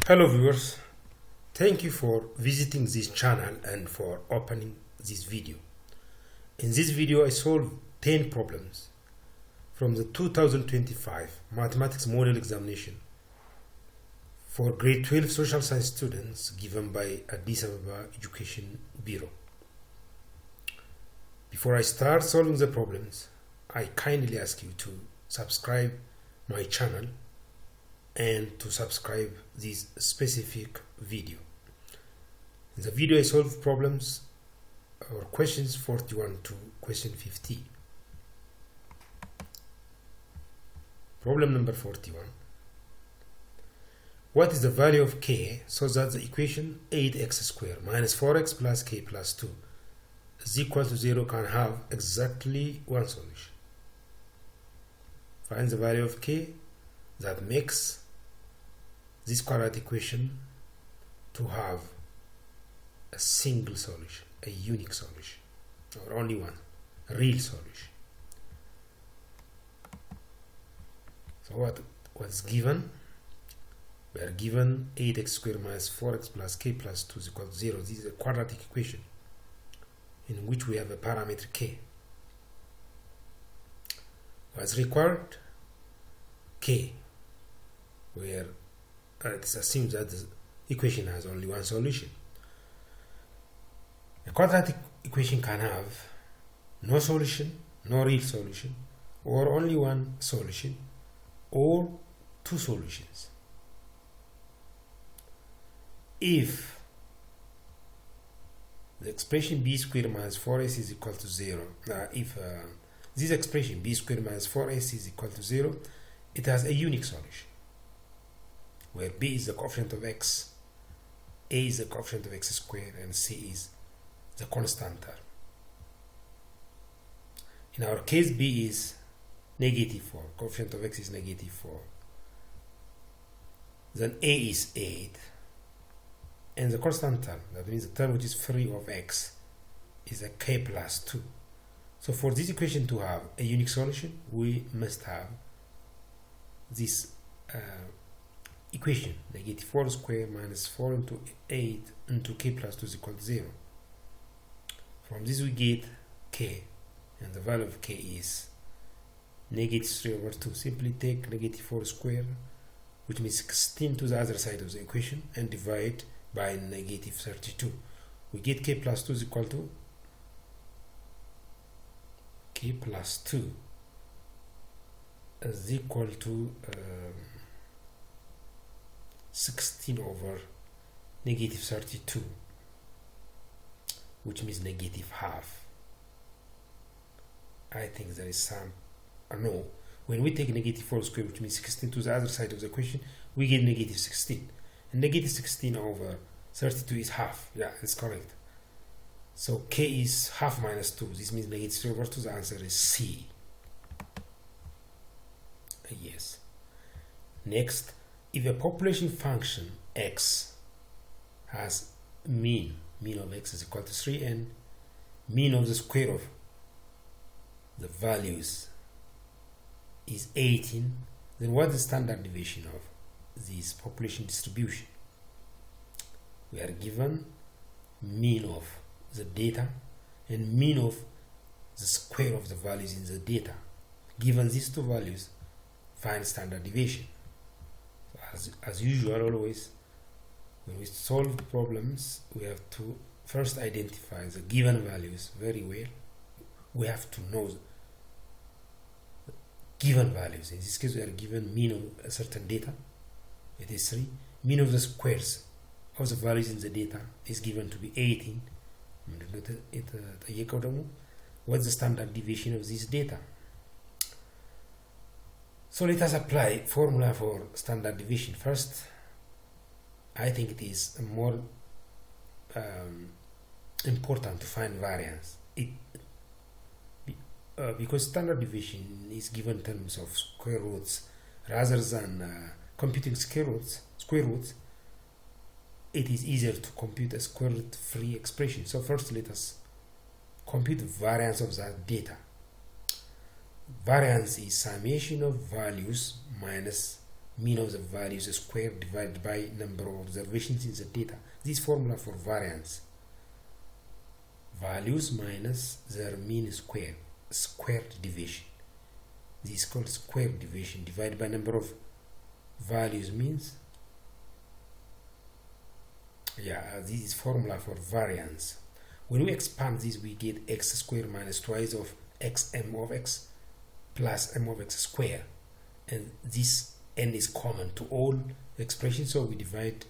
Hello viewers, thank you for visiting this channel and for opening this video. In this video I solved 10 problems from the 2025 Mathematics Model Examination for grade 12 social science students given by Addis Ababa Education Bureau. Before I start solving the problems, I kindly ask you to subscribe my channel and to subscribe this specific video. In the video I solve problems or questions 41 to question 50. Problem number 41. What is the value of k so that the equation 8x squared minus 4x plus k plus 2 is equal to 0 can have exactly one solution? Find the value of k that makes this quadratic equation to have a single solution, a unique solution, or only one, real solution. So what's given? We are given 8x squared minus 4x plus k plus 2 is equal to 0. This is a quadratic equation in which we have a parameter k. What's required? K, where it assumes that the equation has only one solution. A quadratic equation can have no solution, no real solution, or only one solution, or two solutions. If the expression b squared minus 4s is equal to 0, if this expression b squared minus 4s is equal to 0, it has a unique solution, where b is the coefficient of x, a is the coefficient of x squared, and c is the constant term. In our case, b is negative 4, coefficient of x is negative 4. Then a is 8, and the constant term, that means the term which is free of x, is a k plus 2. So for this equation to have a unique solution, we must have this equation, negative 4 squared minus 4 into 8 into k plus 2 is equal to 0. From this we get k, and the value of k is negative 3 over 2. Simply take negative 4 squared, which means 16, to the other side of the equation and divide by negative 32. We get k plus 2 is equal to k plus 2 is equal to 16 over negative 32, which means negative half. I think there is some no. When we take negative 4 squared, which means 16, to the other side of the equation, we get negative 16. And negative 16 over 32 is half. Yeah, it's correct. So k is half minus 2. This means negative 3 over 2. The answer is C. Yes. Next, if a population function x has mean of x is equal to 3 and mean of the square of the values is 18, then what is the standard deviation of this population distribution? We are given mean of the data and mean of the square of the values in the data. Given these two values, find standard deviation. As usual, always when we solve problems, we have to first identify the given values very well. We have to know the given values. In this case, we are given mean of a certain data, it is 3. Mean of the squares of the values in the data is given to be 18. What's the standard deviation of this data? So let us apply formula for standard deviation. First, I think it is more important to find variance. Because standard deviation is given in terms of square roots, rather than computing square roots, it is easier to compute a square root free expression. So first let us compute the variance of that data. Variance is summation of values minus mean of the values squared divided by number of observations in the data. This formula for variance. Values minus their mean squared division. This is called squared division. Divided by number of values means, this is formula for variance. When we expand this, we get x squared minus twice of x m of x plus m of x squared. And this n is common to all expressions, so we divide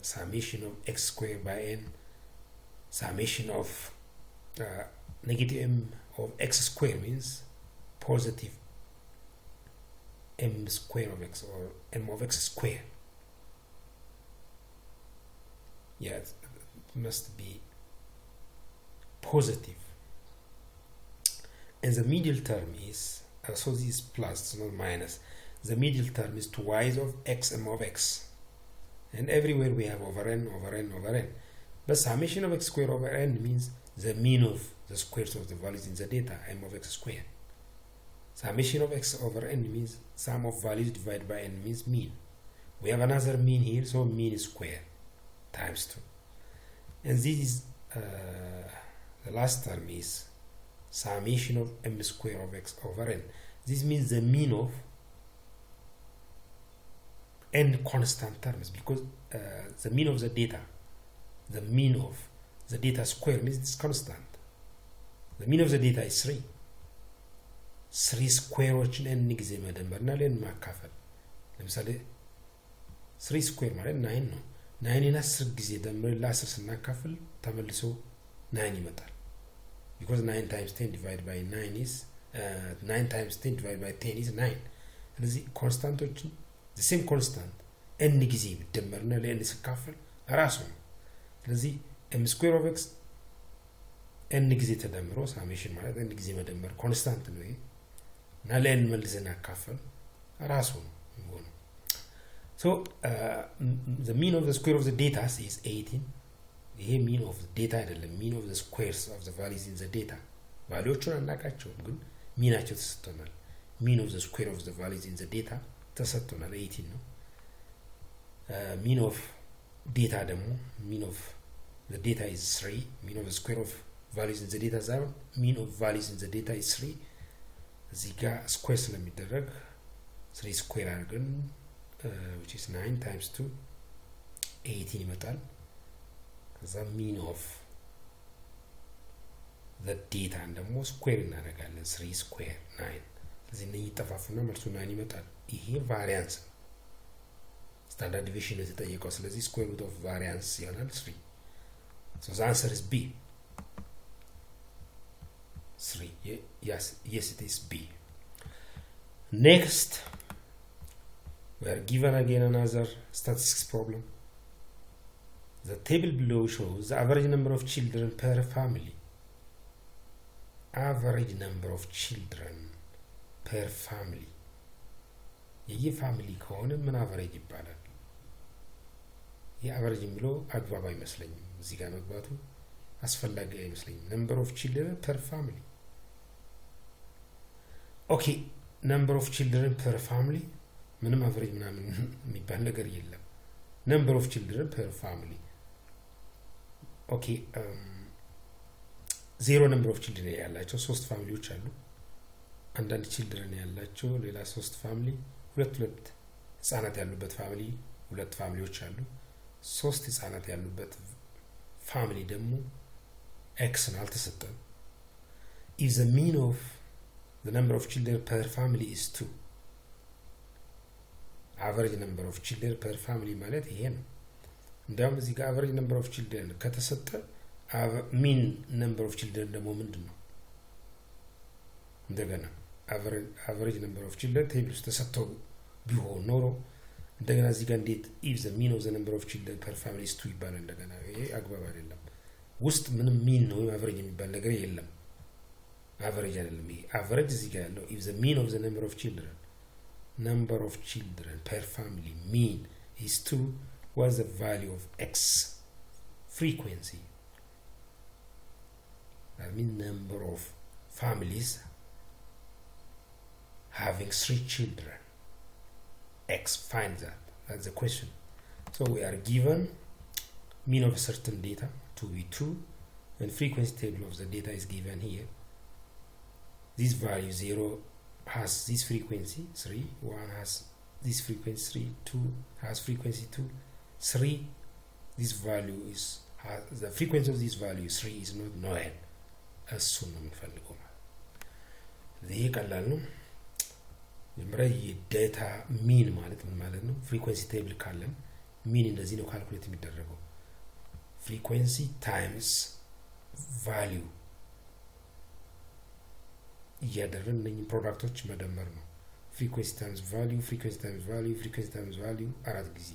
summation of x squared by n, summation of negative m of x squared means positive m squared of x, or m of x squared. It must be positive. And the middle term is, so this is plus, it's not minus. The middle term is twice of x m of x. And everywhere we have over n, over n, over n. But summation of x squared over n means the mean of the squares of the values in the data, m of x squared. Summation of x over n means sum of values divided by n means mean. We have another mean here, so mean squared times 2. And this is, the last term is summation of m squared of x over n. This means the mean of n constant terms, because the mean of the data square means it's constant. The mean of the data is 3. 3 ስኩዌሮችን n ጊዜ መደመርና ለን ማካፈል። ለምሳሌ 3 ስኩዌር ማለት 9 ነው። 9ን 10 ጊዜ ደምረን ለ10 ስናካፍል ተመልሶ 9 ይመጣል። Because 9 times 10 divided by 9 is 9 times 10 divided by 10 is 9. ስለዚህ ኮንስታንቶችን the same constant n ጊዜ ደምረና ለን ስካፈል ራሱ ነው። ስለዚህ m square of x n ጊዜ ተደምሮ ሳሜሽን ማለት n ጊዜ መደመር ኮንስታንት ነው። ይሄ እና ለን መልሰን አካፈል ራሱ ነው። So the mean of the square of the data is 18. ይሄ mean of the data አይደለም, mean of the squares of the values in the data. ቫልዩዎቹን አናውቃቸውም ግን ሚናቸው ተሰጥቶናል። mean of the square of the values in the data ተሰጥቶናል 18 ነው። mean of data ደግሞ mean of the data is 3. mean of the square of values in the data is mean of values in the data is 3. እዚህ ጋር ስኩዌር ስለሚደረግ 3 ስኩዌር አድርገን which is 9 times 2 18 ይመጣል። ከዛ mean of the data ደግሞ ስኩዌር እናደርጋለን 3 ስኩዌር 9። ስለዚህ እነዚህ ይጠፋፉና መልሱ 9 ይመጣል። ይሄ ቫሪያንስ ነው። ስታንዳርድ ዲቪዥን ነው የተጠየቀው። ስለዚህ ስኩዌር ሩት ኦፍ ቫሪያንስ ይሆናል 3. So the answer is B. 3. Yes, it is B. Next, we are given again another statistics problem. The table below shows the average number of children per family. Average number of children per family. ይህ ፋሚሊ ከሆነ ምን አቨሬጅ ይባላል? የአቨሬጅ የሚለው አግባብ አይመስለኝም። እዚህ ጋር መግባቱ አስፈላጊ አይመስለኝም። number of children per family. Okay, number of children per family ምንም አቨሬጅ ምናምን የሚባል ነገር የለም። number of children per family. Okay, zero number of children ያላቸው 3 ፋሚሊዎች አሉ። አንዳንድ children ያላቸው ሌላ 3 ፋሚሊ፣ ሁለት ህፃናት ያሉበት ፋሚሊ 2 ፋሚሊዎች አሉ። 3 ህፃናት ያሉበት ፋሚሊ ደግሞ x ነው አልተሰጠም። if the mean of the number of children per family is 2, average number of children per family ማለት ይሄ ነው። እንደውም እዚህ ጋር average number of children ከተሰጠ mean number of children ደግሞ ምንድነው? እንደገና average number of children ቴብል ውስጥ ተሰጥቶ ቢሆን ኖሮ እንደገና እዚህ ጋር እንዴት if the mean of the number of children per family is 2 ይባላል? እንደገና ይሄ አግባብ አይደለም። ውስጥ ምንም mean ነው average የሚባል ነገር የለም። average አይደለም ይሄ። average እዚህ ጋር ያለው if the mean of the number of children per family mean is 2, what's the value of x frequency? I mean number of families having 3 children. x. Find that. That's the question. So we are given mean of a certain data to be true, and frequency table of the data is given here. This value 0 has this frequency 3, 1 has this frequency 3, 2 has frequency 2, 3 this value is the frequency of this value 3 is not known. እሱን ነው የምንፈልገው ማለት ይሄ ቀላል ነው። መጀመሪያ የዳታ ሚን ማለት ምን ማለት ነው? ፍሪኩዌንሲ ቴብል ካለን ሚን እንደዚህ ነው ካልኩሌት የሚደረገው። ፍሪኩዌንሲ ታይምስ ቫልዩ እያደረግን እነኚህ ፕሮዳክቶች መደመር ነው። ፍሪኩዌንሲ ታይምስ ቫልዩ፣ ፍሪኩዌንሲ ታይምስ ቫልዩ፣ ፍሪኩዌንሲ ታይምስ ቫልዩ አራት ጊዜ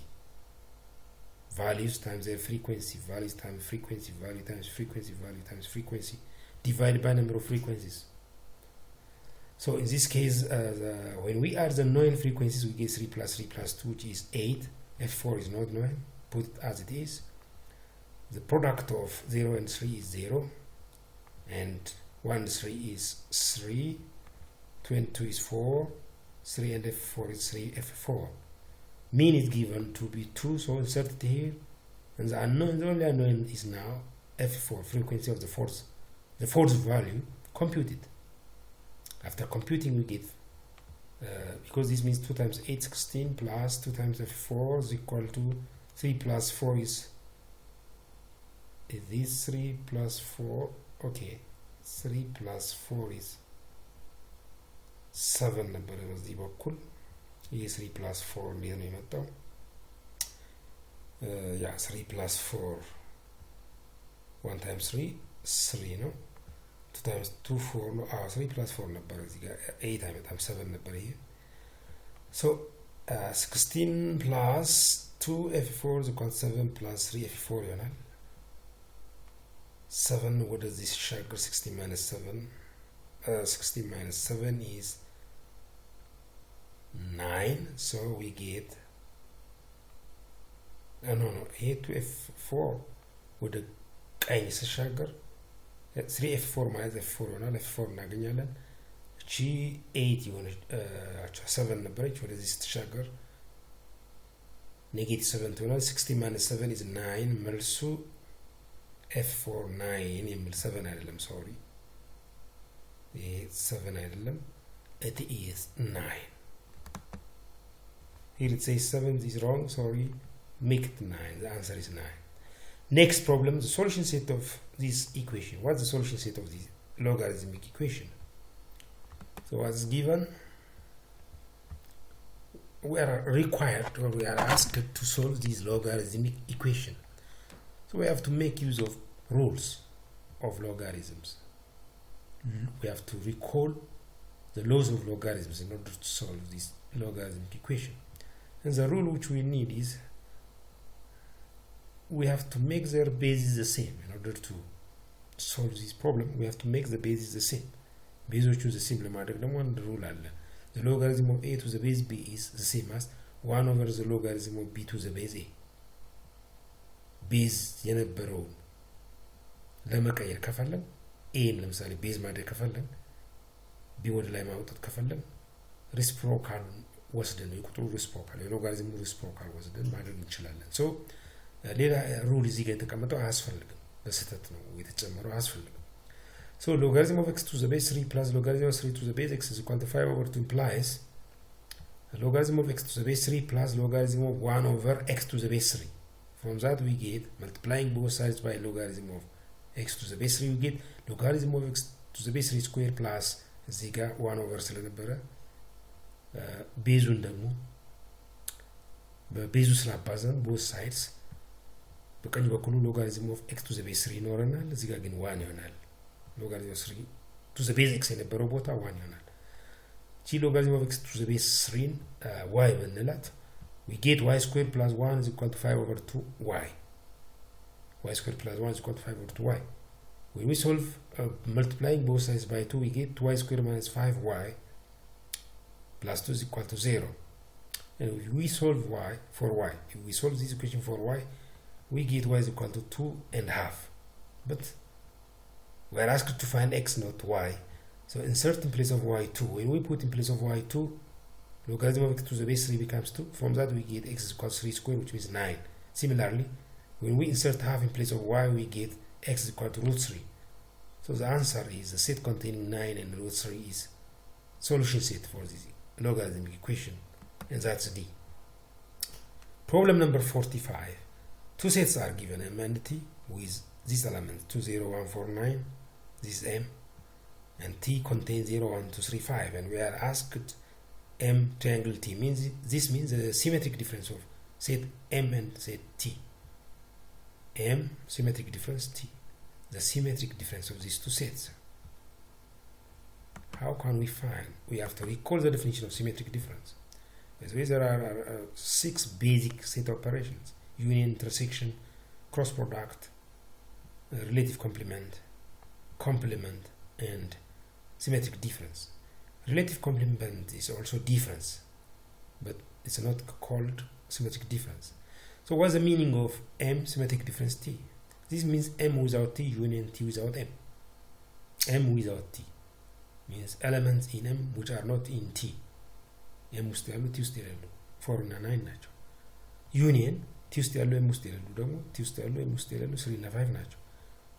values times their frequency, values times frequency, value times frequency, value times frequency, divided by number of frequencies. So in this case, when we add the known frequencies, we get 3 plus 3 plus 2, which is 8. F4 is not known, put it as it is. The product of 0 and 3 is 0, and 1 and 3 is 3, 2 and 2 is 4, 3 and F4 is 3, F4. Mean is given to be true, so insert it here, and the only unknown is now F4, frequency of the fourth value, computed. After computing we get, because this means 2 times 8, 16, plus 2 times F4 is equal to 3 plus 4 is this 3 plus 4, okay, 3 plus 4 is 7 number was the equal. 3 plus 4 እንዴት ነው የመጣው? 3 plus 4 1 times 3 3 ነው። 2 times 2 4 ነው። 3 plus 4 ነበር እዚህ ጋር 8 አይመጣም 7 ነበር ይሄ። So 16 plus 2 F4 is equal to 7 plus 3 F4 ይሆናል። 7 ወደዚህ ሲሻገር 16 minus 7 16 minus 7 is 9, so we get here to F4 with the ቀኝ ሲሻገር 3F4 minus F4 ይሆናል። F4 እናገኛለን። እቺ 8 ይሆነች 7 ነበረች ወደዚህ ስትሻገር ኔጌቲቭ 7 ትሆናል። 16 minus 7 is 9 መልሱ F4 9 የሚል 7 አይደለም ሶሪ ይሄ 7 አይደለም it is 9. Here it says 7 is wrong, sorry, make it 9, the answer is 9. Next problem, the solution set of this equation. What's the solution set of this logarithmic equation? So what's given? We are required or we are asked to solve this logarithmic equation. So we have to make use of rules of logarithms. We have to recall the laws of logarithms in order to solve this logarithmic equation. And the rule which we need is we have to make their bases the same. In order to solve this problem, we have to make the bases the same. Base which is the same ለማድረግ ደግሞ አንድ rule አለ. The logarithm of a to the base b is the same as 1 over the logarithm of b to the base a. Base የነበረው ለመቀየር ከፈለን a ለምሳሌ base ማድረግ ከፈለን b ወደ ላይ ማውጣት ከፈለን reciprocal ወስደን የቁጥሩ reciprocal የሎጋሪዝሙ reciprocal ወስደን ማድረግ እንችላለን። ሶ ሌላ ሩል እዚህ ጋር የተቀመጠው አያስፈልግም፣ በስህተት ነው የተጨመረው አያስፈልግም። ሶ logarithm of x to the base 3 plus logarithm of 3 to the base x is equal to 5 over 2 implies logarithm of x to the base 3 plus logarithm of 1 over x to the base 3. From that we get, multiplying both sides by logarithm of x to the base 3, we get logarithm of x to the base 3 square plus እዚህ ጋር 1 over ስለነበረ ቤዙን ደግሞ በቤዙ ስላባዛን both sides በቀኝ በኩል logarithm of x to the base 3 ይኖረናል። እዚህ ጋር ግን 1 ይሆናል። logarithm of 3 to the base x የነበረው ቦታ 1 ይሆናል። እቺ logarithm of x to the base 3 y ብንላት we get y squared plus 1 is equal to 5 over 2y. Y squared plus 1 is equal to 5 over 2y. When we solve multiplying both sides by 2, we get y squared minus 5y plus 2 is equal to 0. And if we solve y for y, if we solve this equation for y, we get y is equal to 2.5. But we are asked to find x, not y. So insert in place of y2. When we put in place of y2, logarithm of x to the base 3 becomes 2. From that we get x is equal to 3 squared, which means 9. Similarly, when we insert half in place of y, we get x is equal to root 3. So the answer is the set containing 9 and root 3 is solution set for this logarithmic equation, and that's D. Problem number 45. Two sets are given, M and T, with this element 2, 0, 1, 4, 9. This is M, and T contains 0, 1, 2, 3, 5, and we are asked M triangle T. This means the symmetric difference of set M and set T. M symmetric difference, T the symmetric difference of these two sets. How can we find? We have to recall the definition of symmetric difference. By the way, there are 6 basic set operations: union, intersection, cross product, relative complement, complement, and symmetric difference. Relative complement is also difference, but it's not called symmetric difference. So what's the meaning of M symmetric difference T? This means M without T union T without M. M without T means elements in M which are not in T. M ውስጥ ያሉ T ውስጥ ያሉ 4 እና 9 ናቸው። ዩኒየን T ውስጥ ያሉ M ውስጥ ያሉ ደግሞ T ውስጥ ያሉ M ውስጥ ያሉ 3 እና 5 ናቸው።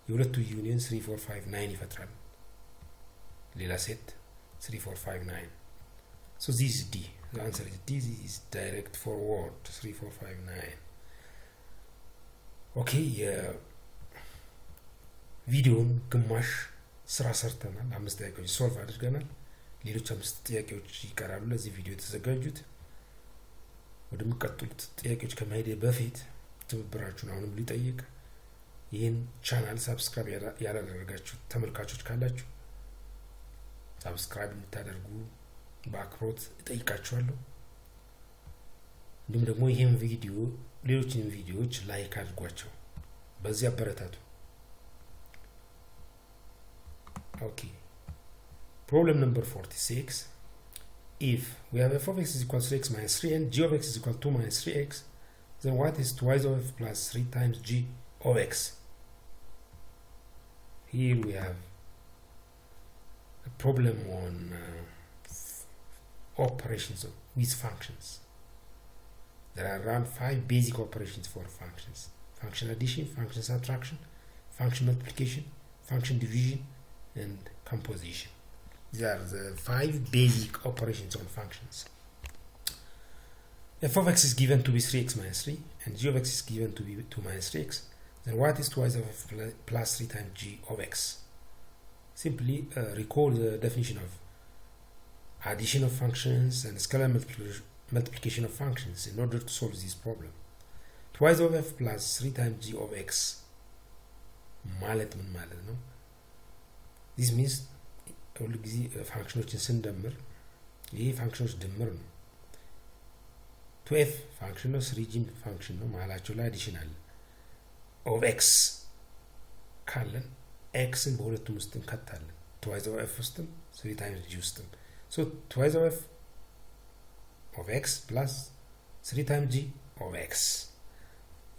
የሁለቱ ዩኒየን 3 4 5 9 ይፈጥራሉ። ሌላ ሴት 3 4 5 9. So this is D. The answer is D. This is direct forward 3 4 5 9. Okay, ቪዲዮን ግማሽ ስራ ሰርተናል። 5 ጥያቄዎች ሶልቭ አድርገናል። ሌሎች 5 ጥያቄዎች ይቀራሉ ለዚህ ቪዲዮ የተዘጋጁት። ወደሚቀጥሉት ጥያቄዎች ከመሄድ በፊት ትብብራችሁን አሁንም ልጠይቅ። ይህን ቻናል ሰብስክራይብ ያላደረጋችሁ ተመልካቾች ካላችሁ ሰብስክራይብ እንድታደርጉ በአክብሮት እጠይቃችኋለሁ። እንዲሁም ደግሞ ይህን ቪዲዮ ሌሎችንም ቪዲዮዎች ላይክ አድርጓቸው፣ በዚህ አበረታቱ። Okay. Problem number 46. If we have f of x is equal to x minus 3 and g of x is equal to 2 minus 3x, then what is twice of f plus 3 times g of x? Here we have a problem on operations with functions. There are around 5 basic operations for functions: function addition, function subtraction, function multiplication, function division, and composition. These are the 5 basic operations on functions. F of x is given to be 3x minus 3 and g of x is given to be 2 minus 3x. Then what is twice of f plus 3 times g of x? Simply recall the definition of addition of functions and scalar multiplication of functions in order to solve this problem. Twice of f plus 3 times g of x ማለት ምን ማለት ነው? This means ሁሉ ጊዜ ፋንክሽኖችን ስንደምር ይሄ ፋንክሽኖች ድምር ነው። 2f ፋንክሽን ነው፣ 3g ፋንክሽን ነው፣ መሀላቸው ላይ አዲሽን አለ። of x ካለን xን በሁለቱም ውስጥ እንከታለን። twice of f ውስጥም 3 times g ውስጥም። so twice of f of x plus 3 times g of x።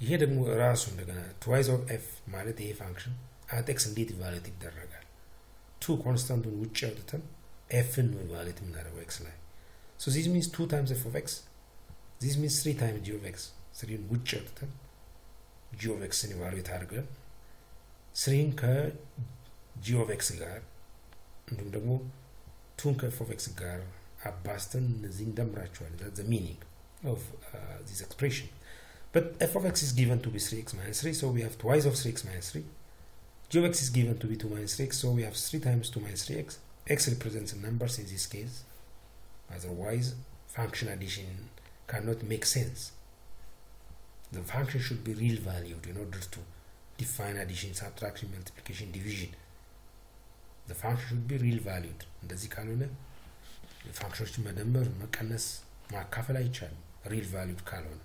ይሄ ደግሞ ራሱ እንደገና twice of f ማለት ይሄ ፋንክሽን at x እንዴት ኢቫሉዌት ይደረጋል? 2 ኮንስታንቱን ውጭ አውጥተን f ነው ኢቫሉዌት የምናደርገው x ላይ። so this means 2 times f of x. this means 3 times g of x. 3ን ውጭ አውጥተን g of x ን ኢቫሉዌት አድርገን 3ን ከg of x ጋር እንዲሁም ደግሞ 2ን ከf of x ጋር አባስተን እነዚህን እንደምራቸዋለን። that's the meaning of this expression. But f of x is given to be 3x minus 3, so we have twice of 3x minus 3. G of x is given to be 2 minus 3x, so we have 3 times 2 minus 3x. X represents numbers in this case. Otherwise, function addition cannot make sense. The function should be real valued in order to define addition, subtraction, multiplication, division. The function should be real valued. እንደዚህ ካልሆነ functions መደመር፣ መቀነስ፣ ማካፈል አይቻልም real valued ካልሆነ።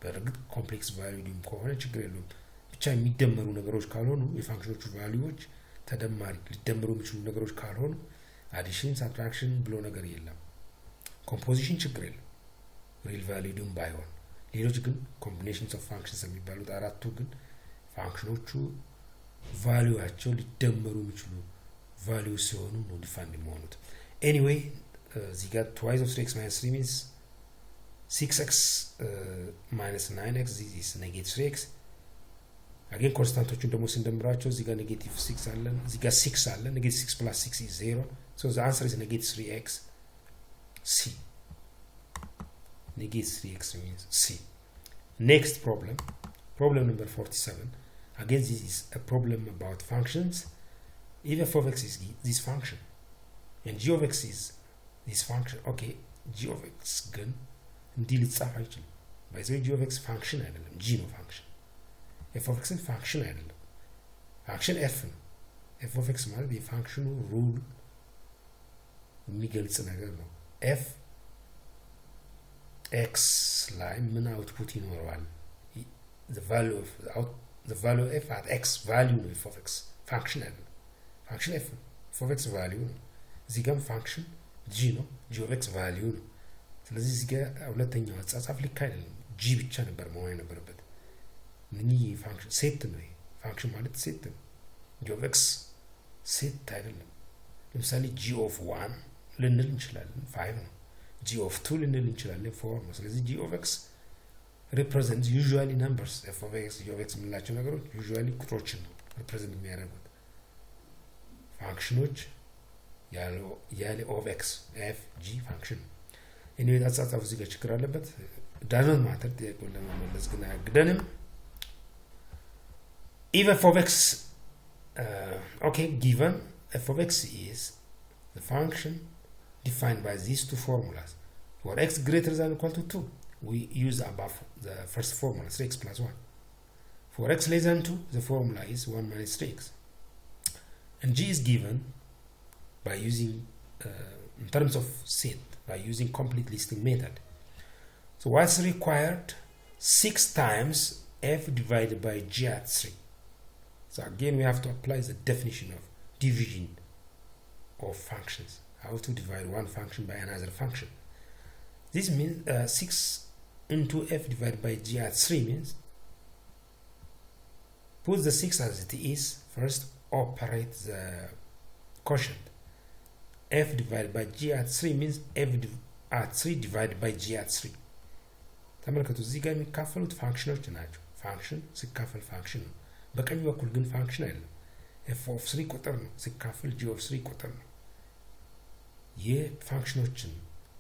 በእርግጥ ኮምፕሌክስ ቫልዩም ከሆነ ችግር የለውም። ብቻ የሚደመሩ ነገሮች ካልሆኑ የፋንክሽኖቹ ቫልዩዎች ተደማሪ ሊደመሩ የሚችሉ ነገሮች ካልሆኑ አዲሽን ሳብትራክሽን ብሎ ነገር የለም። ኮምፖዚሽን ችግር የለም ሪል ቫልዩም ባይሆን። ሌሎች ግን ኮምቢኔሽንስ ኦፍ ፋንክሽንስ የሚባሉት አራቱ ግን ፋንክሽኖቹ ቫልዩአቸው ሊደመሩ የሚችሉ ቫልዩ ሲሆኑ ነው ዲፋይንድ የሚሆኑት። ኤኒዌይ እዚህ ጋር twice of 3x minus 3 means 6x minus 9x this is negative 3x again ኮንስታንቶቹን ደግሞ ስንደምራቸው እዚህ ጋር negative 6 አለን እዚህ ጋር 6 አለን negative 6 plus 6 is 0 so the answer is negative 3x C negative 3x means C next problem number 47 again this is a problem about functions if f of x is this function and g of x is this function okay g of x ግን እንዲህ ሊጻፍ አይችልም by the way g of x function አይደለም g ነው function f of x function አይደለም function f ነው f of x ማለት የፋንክሽኑ ሩል የሚገልጽ ነገር ነው f x ላይ ምን አውትፑት ይኖረዋል the value of f at x value of f of x function አይደለም function f of x value ነው እዚህ ጋር function g ነው g of x value ነው ስለዚህ እዚህ ጋር ሁለተኛው አጻጻፍ ልክ አይደለም g ብቻ ነበር መሆን የነበረበት ምን function set ነው function ማለት set ነው g of x set አይደለም ለምሳሌ g of 1 ልንል እንችላለን 5 ነው g of 2 ልንል እንችላለን 4 ነው ስለዚህ g of x represents usually numbers f of x g of x ምንላቸው ነገሮች usually ቁጥሮችን ነው represent የሚያደርጉት ፋንክሽኖች ያለ of x f g function anyway አጻጻፉ እዚህ ጋር ችግር አለበት doesn't matter ጥያቄውን ለመመለስ ግን አያግደንም if f of x okay given f of x is the function defined by these two formulas for x greater than or equal to 2 we use above the first formula 3x plus 1 for x less than 2 the formula is 1 minus 3x and g is given by using in terms of set by using complete listing method so what's required 6 times f divided by g at 3 so again we have to apply the definition of division of functions how to divide one function by another function this means 6 into f divided by g at 3 means put the 6 as it is first operate the quotient f divided by g at 3 means f at 3 divided by g at 3 ተመልከቱ እዚህ ጋር የሚካፈሉት ፋንክሽኖች ናቸው ፋንክሽን ሲካፈል ፋንክሽን ነው በቀኝ በኩል ግን ፋንክሽን አይደለም f of 3 ቁጥር ነው ሲካፈል g of 3 ቁጥር ነው የፋንክሽኖችን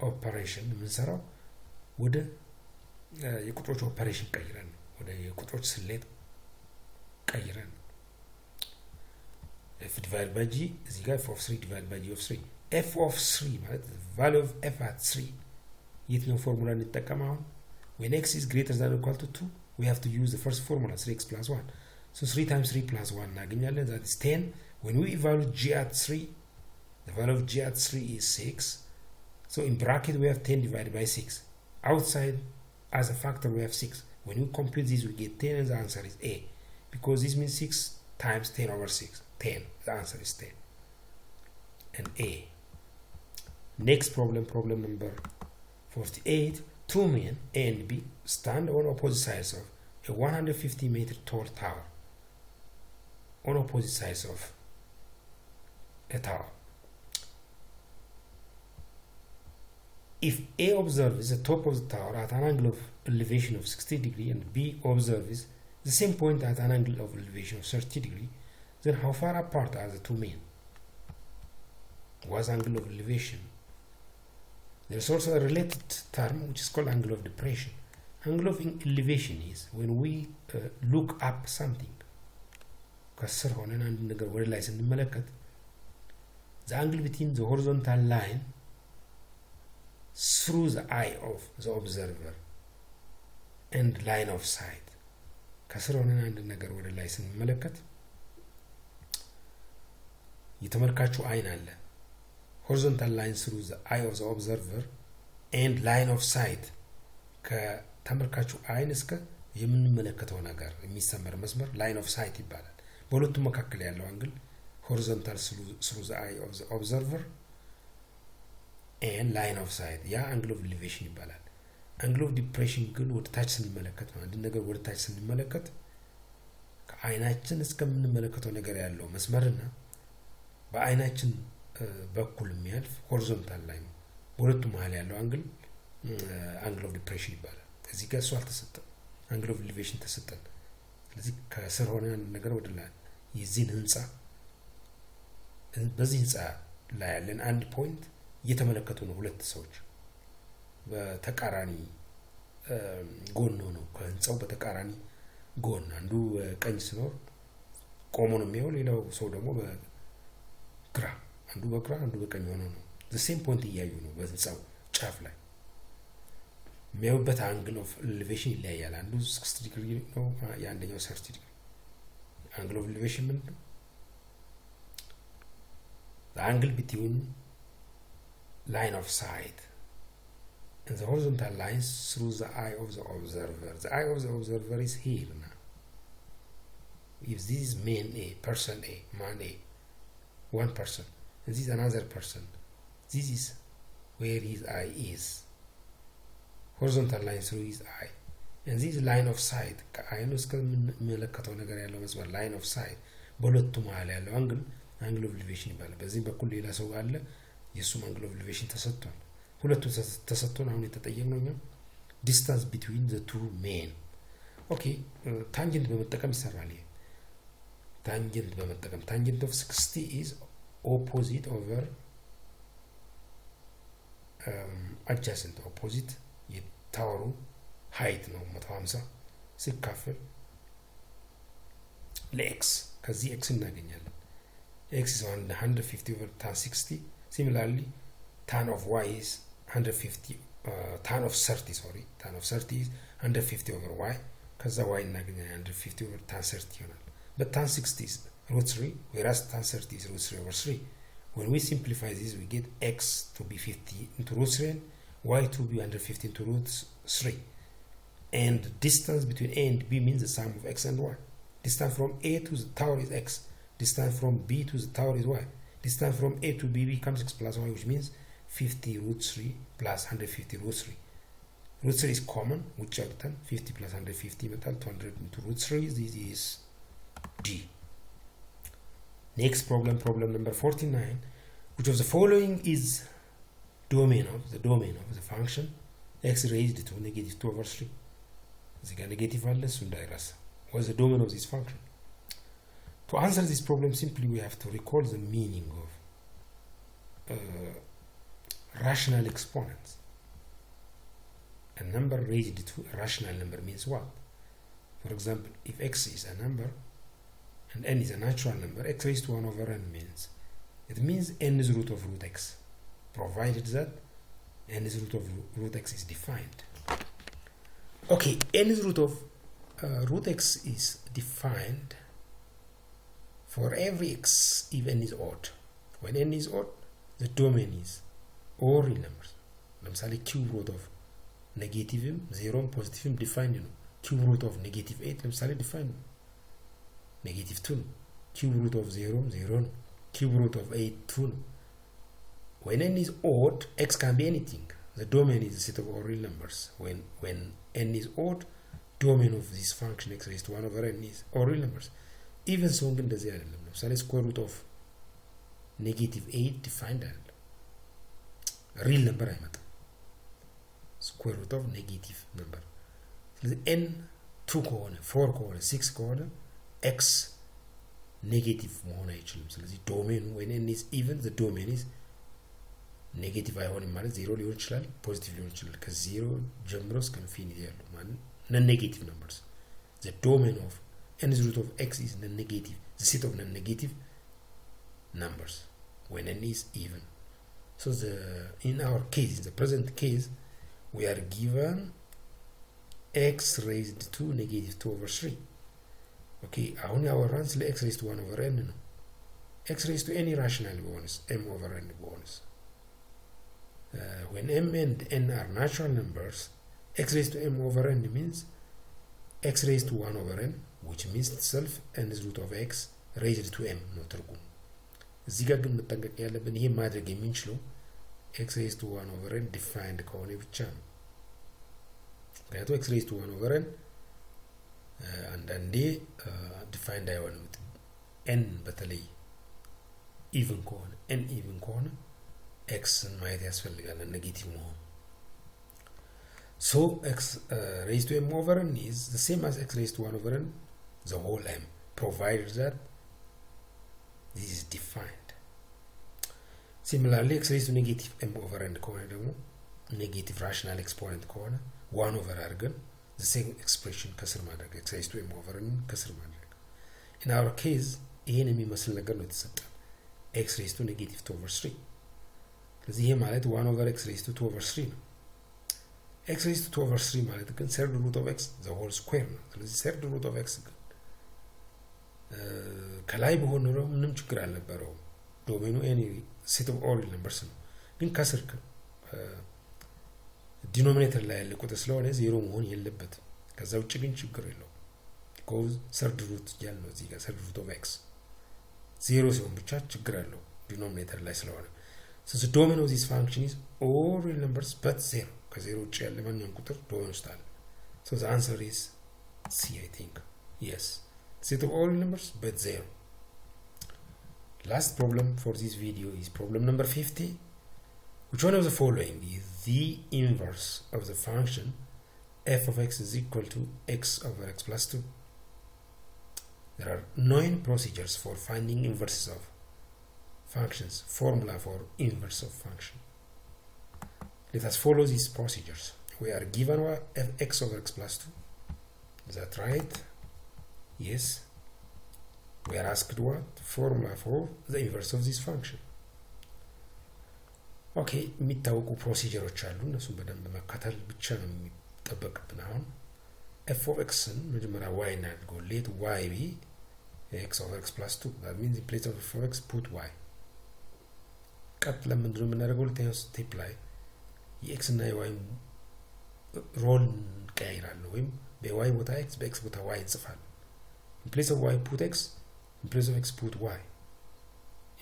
ኦፐሬሽን የምንሰራው ወደ የቁጥሮች ኦፐሬሽን ቀይረን ወደ የቁጥሮች ስሌት ቀይረን f divided by g እዚህ ጋር f of 3 divided by g of 3 f of 3 ማለት value of f at 3 የትኛው ፎርሙላ እንጠቀማው when x is greater than or equal to 2 we have to use the first formula 3x plus 1 so 3 times 3 plus 1 እናገኛለን that is 10 when we evaluate g at 3 the value of g at 3 is 6 so in bracket we have 10 divided by 6 outside as a factor we have 6 when we compute this we get 10 and the answer is a because this means 6 times 10 over 6 10 the answer is 10 and a next problem number 48 two men a and b stand on opposite sides of a 150 meter tall tower on opposite sides of a tower if a observes the top of the tower at an angle of elevation of 60 degrees and b observes the same point at an angle of elevation of 30 degrees then how far apart are the two men what's angle of elevation there's also a related term which is called angle of depression angle of elevation is when we look up something ከስር ሆነን አንድ ነገር ወደ ላይ ስንመለከት the angle between the horizontal line through the eye of the observer and line of sight ከስር ሆነን አንድ ነገር ወደ ላይ ስንመለከት የተመልካቹ አይን አለ horizontal line through the eye of the observer and line of sight ከተመልካቹ አይን እስከ የምንመለከተው ነገር የሚሰመር መስመር line of sight ይባላል በሁለቱም መካከል ያለው አንግል horizontal through the eye of the observer and line of sight ያ angle of elevation ይባላል angle of depression ግን ወደ ታች ስንመለከት ነው አንድ ነገር ወደ ታች ስንመለከት ከአይናችን እስከምንመለከተው ነገር ያለው መስመርና በአይናችን በኩል የሚያልፍ horizontal line በሁለቱ መሃል ያለው አንግል አንግል ኦፍ ዲፕሬሽን ይባላል። እዚህ ጋር እሱ አልተሰጠም፣ አንግል ኦፍ ኤሌቬሽን ተሰጠን። ስለዚህ ከስር ሆነ ነገር ወደ ላይ የዚህን ህንጻ በዚህ ህንጻ ላይ ያለን አንድ ፖይንት እየተመለከቱ ነው ሁለት ሰዎች በተቃራኒ ጎን ነው ከህንጻው በተቃራኒ ጎን አንዱ ቀኝ ሲኖር ቆሞ ነው የሚያየው፣ ሌላው ሰው ደግሞ በግራ አንዱ በግራ አንዱ በቀኝ ሆኖ ነው the same point እያዩ ነው በህንጻው ጫፍ ላይ የሚያዩበት አንግል ኦፍ ኤሌቬሽን ይለያያል። አንዱ 60 ዲግሪ ነው፣ የአንደኛው 30 ዲግሪ። አንግል ኦፍ ኤሌቬሽን ምንድን ነው? the angle between line of sight and the horizontal lines through the eye of the observer. The eye of the observer is here now. If this is man A, person A, man A, one person, and this is another person, this is where his eye is. Horizontal line through his eye. And this line of sight, ከአይኑ እስከምንመለከተው ነገር ያለው መስመር line of sight በሁለቱ መሃል ያለው አንግል ኦፍ ኤሌቬሽን ይባላል። በዚህ በኩል ሌላ ሰው አለ፣ የሱም አንግል ኦፍ ኤሌቬሽን ተሰጥቷል። ሁለቱ ተሰጥቶን አሁን የተጠየቅነው ነው ዲስታንስ ቢትዊን ዘ ቱ ሜን። ኦኬ ታንጀንት በመጠቀም ይሰራል። ይሄ ታንጀንት በመጠቀም ታንጀንት ኦፍ 60 is opposite over adjacent opposite የታወሩ height ነው 150 ሲካፈል ለኤክስ ከዚህ ኤክስ እናገኛለን። x is 150 over tan 60. Similarly, tan of y is 150 tan of 30 is 150 over y. ከዛ y እናገኛለን 150 over tan 30 ይሆናል። But tan 60 is root 3, whereas tan 30 is root 3 over 3. When we simplify this, we get x to be 50 into root 3 and y to be 150 into root 3. And the distance between a and b means the sum of x and y. Distance from a to the tower is x. Distance from b to the tower is y. Distance from a to b becomes x plus y, which means 50 root 3 plus 150 root 3. Root 3 is common, which out 10, 50 plus 150 metal 200 into root 3. This is D. Next problem number 49. Which of the following is the domain of the function x raised to negative 2 over 3? The negative values what's the domain of this function? To answer this problem, simply we have to recall the meaning of rational exponents. A number raised to a rational number means what? For example, if x is a number and n is a natural number, x raised to 1 over n means n is root of root x, provided that n is root of root x is defined. Okay, n is root of root x is defined for every x if n is odd. When n is odd, the domain is all real numbers. ለምሳሌ cube root of negative 0 positive defined ነው። cube root of negative 8 ለምሳሌ defined ነው። negative 2 ነው። cube root of 0 0 ነው። cube root of 8 2 ነው. When n is odd, x can be anything. The domain is a set of all real numbers. When n is odd, domain of this function x raised to 1 over n is all real numbers. Even so ግን እንደዚህ አይደለም። ለምሳሌ square root of negative 8 defined አይደለም። real number አይመጣም። square root of negative number. ስለዚህ n 2 ከሆነ 4 ከሆነ 6 ከሆነ x negative መሆን አይችልም። ስለዚህ ዶሜኑ when n is even, the domain is negative አይሆንም ማለት 0 ሊሆን ይችላል፣ ፖዚቲቭ ሊሆን ይችላል። ከ0 ጀምሮ እስከ ኢንፊኒቲ ያለው ማለት non-negative numbers. The domain of n is root of x is non-negative, the set of non-negative numbers when n is even. So in our case, in the present case, we are given x raised to negative 2 over 3. Okay, አሁን ያወራን ስለ x raised to 1 over n ነው። x raised to any rational bonus m over n bonus. When m and n are natural numbers, x raised to m over n means x raised to 1 over n, which means itself n is root of x raised to m ነው ትርጉሙ። እዚህ ጋር ግን መጠንቀቅ ያለብን ይሄ ማድረግ የምንችለው x raised to 1 over n defined ከሆነ ብቻ ነው። ምክንያቱም x raised to 1 over n አንዳንዴ defined አይሆንም። n በተለይ even ከሆነ n even ከሆነ x ማየት ያስፈልጋል ኔጌቲቭ መሆን so x raised to m over n is the same as x raised to 1 over n the whole m provided that this is defined similarly x raised to negative m over n ከሆነ ደግሞ negative rational exponent ከሆነ 1 over አድርገን the same expression ከስር ማድረግ x raised to m over n ከስር ማድረግ in our case ይሄን የሚመስል ነገር ነው የተሰጠን x raised to negative 2 over 3 ስለዚህ ይሄ ማለት 1 over x raised to 2 over 3 ነው x raised to 2 over 3 ማለት ግን third root of x the whole square ነው ስለዚህ third root of x ግን ከላይ በሆነ ነው ምንም ችግር አልነበረው ዶሜኑ any set of all numbers ነው ግን ከስር ዲኖሚኔተር ላይ ያለ ቁጥር ስለሆነ 0 መሆን የለበትም ከዛ ውጭ ግን ችግር የለውም because third root ያለው እዚህ ጋር third root of x 0 ሲሆን ብቻ ችግር አለው ዲኖሚኔተር ላይ ስለሆነ so the domain of this function is all real numbers but 0 ከ0 ውጭ ያለ ማንኛውም ቁጥር ዶሜን ውስጥ አለ so the answer is C I think yes set of all real numbers but 0 last problem for this video is problem number 50 which one of the following is the inverse of the function f of x is equal to x over x plus 2 there are 9 procedures for finding inverses of functions formula for inverse of function let us follow these procedures we are given x over x plus 2 is that right yes we are asked what formula for the inverse of this function okay የሚታወቁ ፕሮሲጀሮች አሉ እነሱን በደንብ መከተል ብቻ ነው የሚጠበቅብን አሁን f of x ን መጀመሪያ y እናድርገው let y be x over x plus 2 that means in place of f of x put y ቀጥለን ምንድነው የምናደርገው ለታየው ስቴፕ ላይ የx እና y ሮል ቀይራለሁ ወይም በy ቦታ x በx ቦታ y እንጽፋለን in place of y put x in place of x put y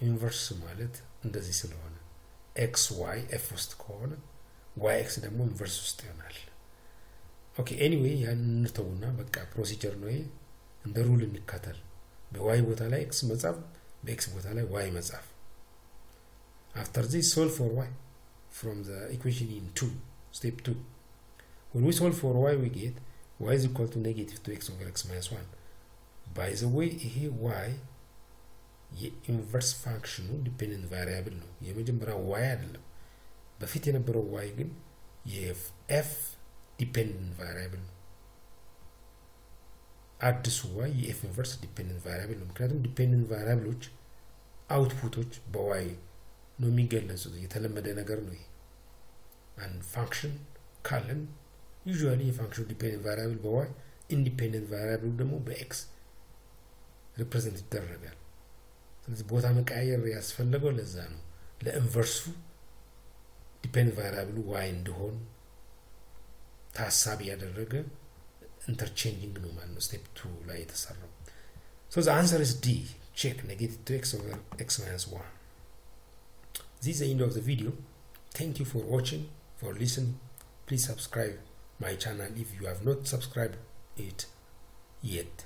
inverse ማለት እንደዚህ ስለሆነ x y f ውስጥ ከሆነ y x ደግሞ inverse ውስጥ ይሆናል okay anyway ያን እንተውና በቃ ፕሮሲጀር ነው ይሄ እንደ ሩል እንከተል በy ቦታ ላይ x መጻፍ በx ቦታ ላይ y መጻፍ after this solve for y from the equation in 2 step 2 when we solve for y we get y is equal to negative 2x over x minus 1 by the way ይሄ y የኢንቨርስ ፋንክሽኑ ዲፔንደንት ቫሪያብል ነው የመጀመሪያው y አይደለም በፊት የነበረው y ግን የf ዲፔንደንት ቫሪያብል ነው አዲሱ y የf ኢንቨርስ ዲፔንደንት ቫሪያብል ነው ምክንያቱም ዲፔንደንት ቫሪያብሎች አውትፑቶች በy ነው የሚገለጹት የተለመደ ነገር ነው ይሄ አንድ ፋንክሽን ካለን ዩዥዋሊ የፋንክሽኑ ዲፔንደንት ቫሪያብል በy ኢንዲፔንደንት ቫሪያብል ደግሞ በx ሪፕሬዘንት ይደረጋል ስለዚህ ቦታ መቀያየር ያስፈልገው ለዛ ነው ለኢንቨርሱ ዲፔንደንት ቫሪያብል y እንደሆን ታሳቢ ያደረገ ኢንተርቼንጂንግ ነው ማለት ነው ስቴፕ 2 ላይ የተሰራው so the answer is D check negative 2x over x minus 1 this is the end of the video thank you for watching for listening please subscribe my channel if you have not subscribed it yet